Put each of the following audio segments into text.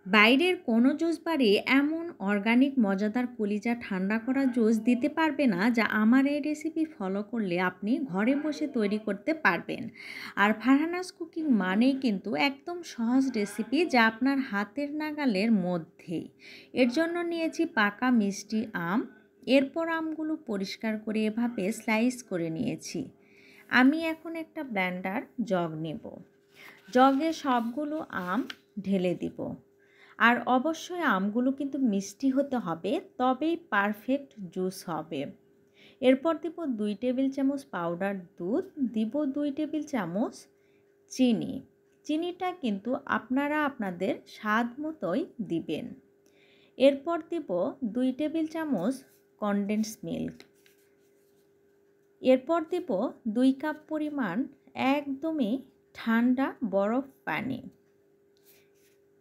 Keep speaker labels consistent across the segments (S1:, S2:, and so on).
S1: বাইরের কোনো জুস বারে এমন অর্গানিক মজাদার কলিজা ঠান্ডা করা জুস দিতে পারবে না, যা আমার এই রেসিপি ফলো করলে আপনি ঘরে বসে তৈরি করতে পারবেন। আর ফারহানাস কুকিং মানেই কিন্তু একদম সহজ রেসিপি, যা আপনার হাতের নাগালের মধ্যেই। এর জন্য নিয়েছি পাকা মিষ্টি আম। এরপর আমগুলো পরিষ্কার করে এভাবে স্লাইস করে নিয়েছি। আমি এখন একটা ব্লেন্ডার জগ নেব। জগে সবগুলো আম ঢেলে দিব। আর অবশ্যই আমগুলো কিন্তু মিষ্টি হতে হবে, তবেই পারফেক্ট জুস হবে। এরপর দিব 2 টেবিল চামচ পাউডার দুধ, দিব 2 টেবিল চামচ চিনি। চিনিটা কিন্তু আপনারা আপনাদের স্বাদ মতোই দিবেন। এরপর দিব 2 টেবিল চামচ কনডেন্স মিল্ক। এরপর দিব 2 কাপ পরিমাণ একদমই ঠান্ডা বরফ পানি।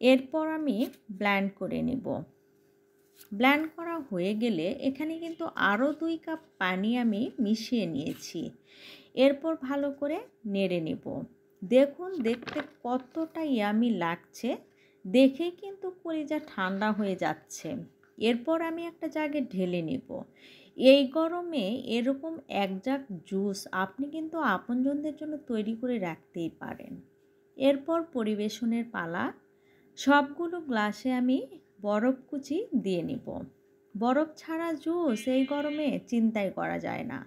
S1: এরপর আমি ব্লেন্ড করে নেব। ব্লেন্ড করা হয়ে গেলে এখানে কিন্তু আরও 2 কাপ পানি আমি মিশিয়ে নিয়েছি। এরপর ভালো করে নেড়ে নেব। দেখুন দেখতে কতটা ইয়ামি লাগছে, দেখে কিন্তু কলিজা ঠান্ডা হয়ে যাচ্ছে। এরপর আমি একটা জাগে ঢেলে নেব। এই গরমে এরকম এক জাগ জুস আপনি কিন্তু আপনজনদের জন্য তৈরি করে রাখতেই পারেন। এরপর পরিবেশনের পালা। সবগুলো গ্লাসে আমি বরফ কুচি দিয়ে নিব। বরফ ছাড়া জুস এই গরমে চিন্তাই করা যায় না।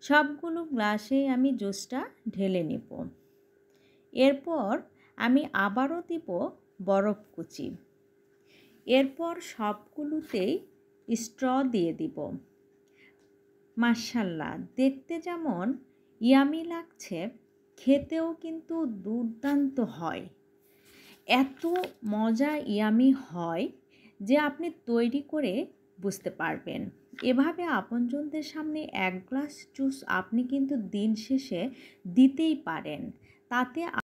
S1: সবগুলো গ্লাসে আমি জুসটা ঢেলে নিব। এরপর আমি আবারও দিব বরফ কুচি। এরপর সবগুলোতেই স্ট্র দিয়ে দিব। মাশাআল্লাহ, দেখতে যেমন ইয়ামি লাগছে, খেতেও কিন্তু দুর্দান্ত হয়। এত মজা ইয়ামি হয় যে আপনি তৈরি করে বুঝতে পারবেন। এভাবে আপনজনদের সামনে এক গ্লাস জুস আপনি কিন্তু দিন শেষে দিতেই পারেন। তাতে